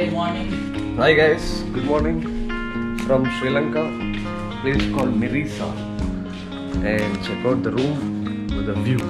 Very morning. Hi guys, good morning from Sri Lanka, place called Mirisa, and check out the room with a view.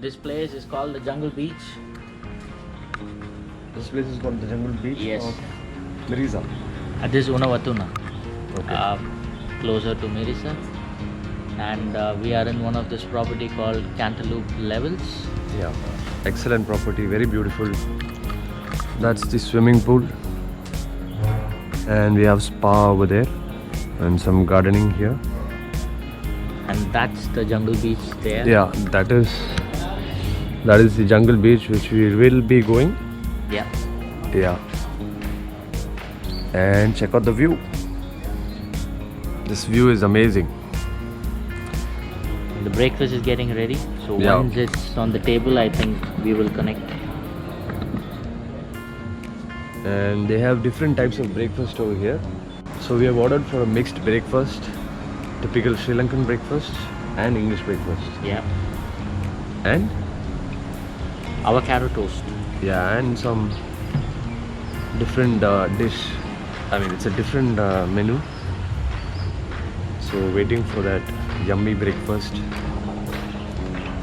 This place is called the Jungle Beach. This place is called the Jungle Beach Yes. of Mirisa. This is Unawatuna, Okay. closer to Mirisa. And we are in one of this property called Cantaloupe Levels. Yeah, excellent property, very beautiful. That's the swimming pool, and we have spa over there, and some gardening here. And that's the Jungle Beach there. Yeah, that is the Jungle Beach which we will be going. Yeah. Yeah. And check out the view. This view is amazing. The breakfast is getting ready. So Yeah. once it's on the table, I think we will connect. And they have different types of breakfast over here. So we have ordered for a mixed breakfast, typical Sri Lankan breakfast and English breakfast. Yeah. And Avocado toast. yeah, and some different dish. I mean, it's a different menu. So waiting for that yummy breakfast.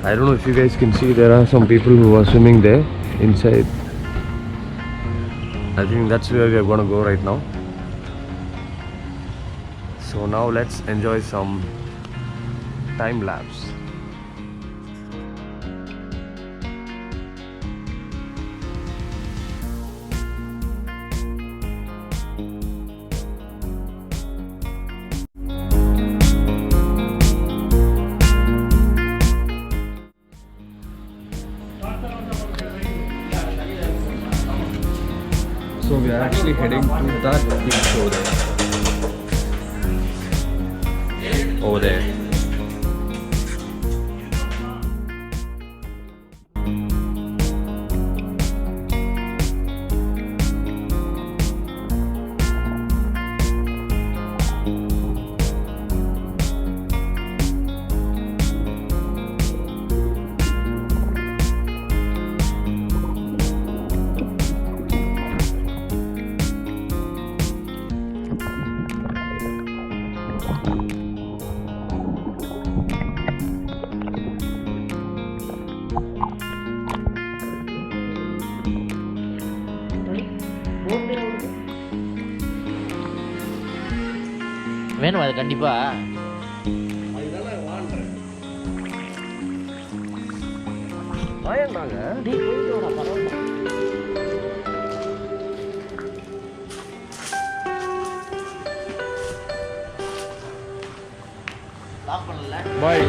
I don't know if you guys can see, there are some people who are swimming there inside. I think that's where we are gonna go right now. So now let's enjoy some time lapse. So we are actually heading to that beach over there. Over there. வேணும் அது கண்டிப்பா. டேய் போயிட்டு வாடா பரவாயில்லை. Lock பண்ணல. Bye.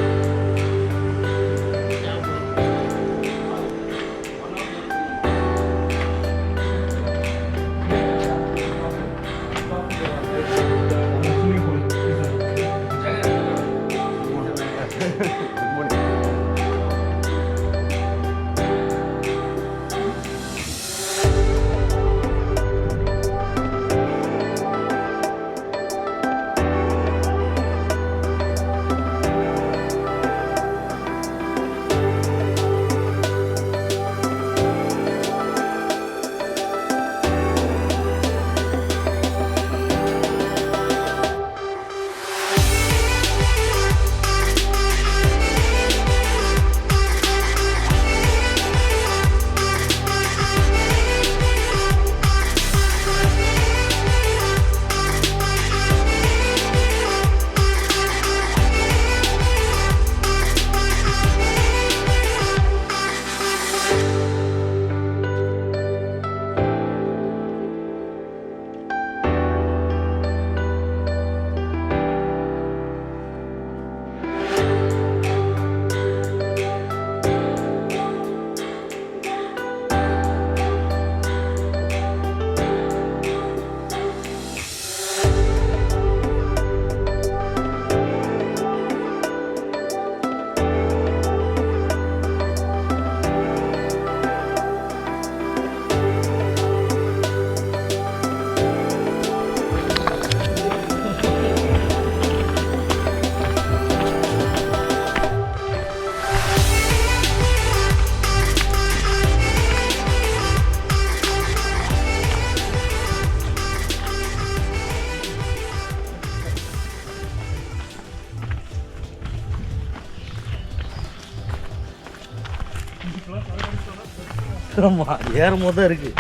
ஆமா ஏறும் போது தான் இருக்கு.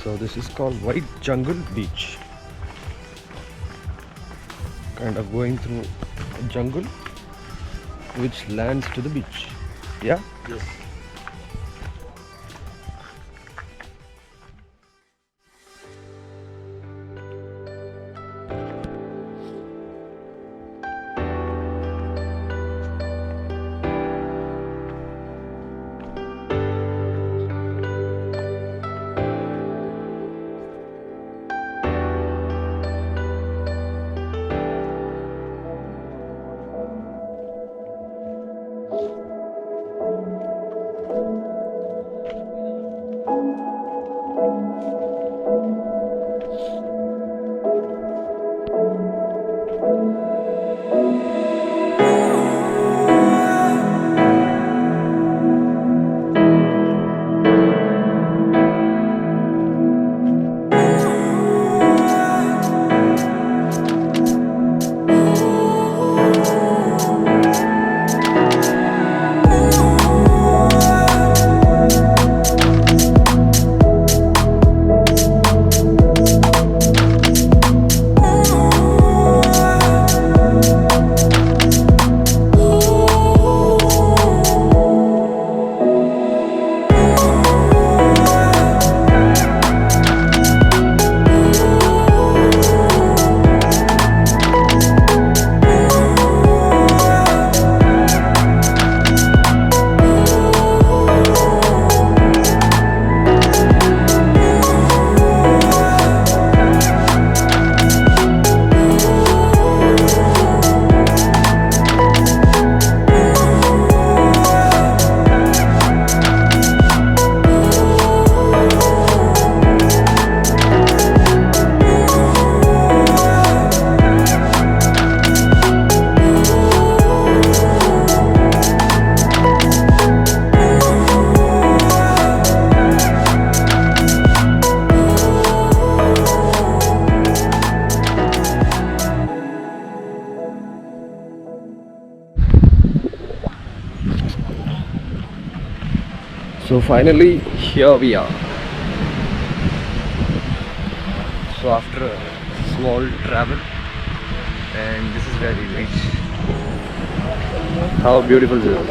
So this is called White Jungle Beach. Kind of going through a jungle which lands to the beach. Yeah? Yes. So finally here we are. So after a small travel, and this is where we reach. How beautiful is it?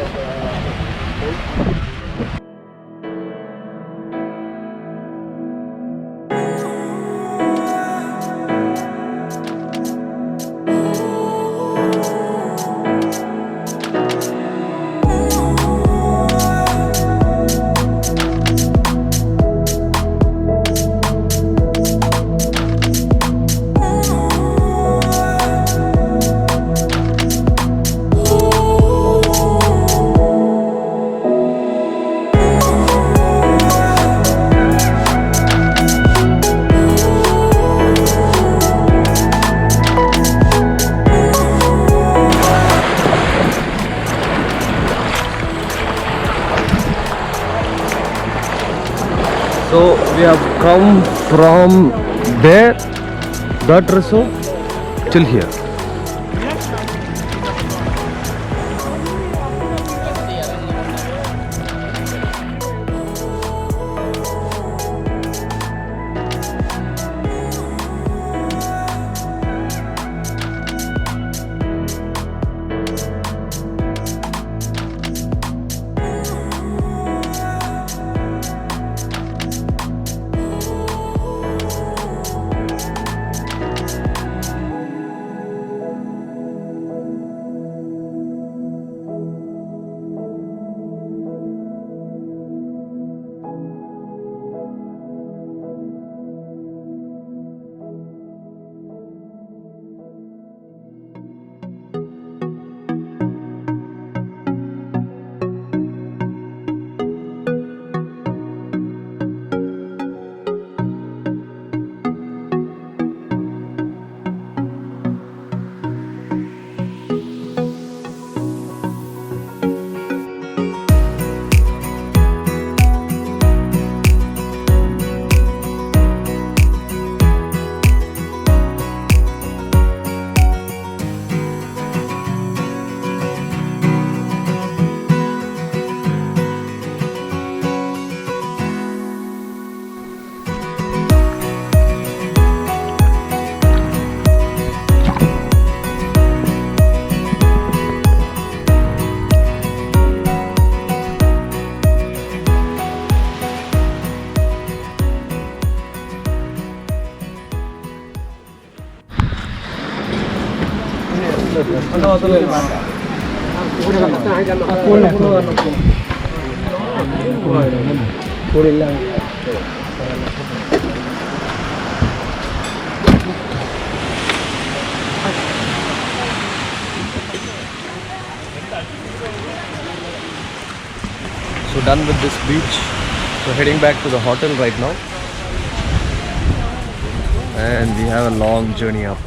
So we have come from there, that resort, till here. So done with this beach. So heading back to the hotel right now. And we have a long journey up.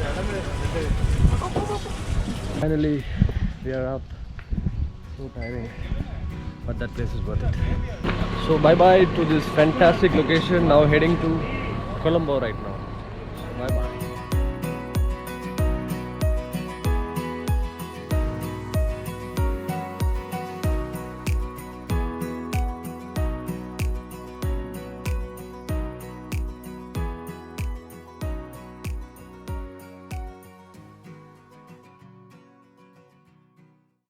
Finally, we are up. So tiring. But that place is worth it. So bye bye to this fantastic location. Now heading to Colombo right now. Bye bye.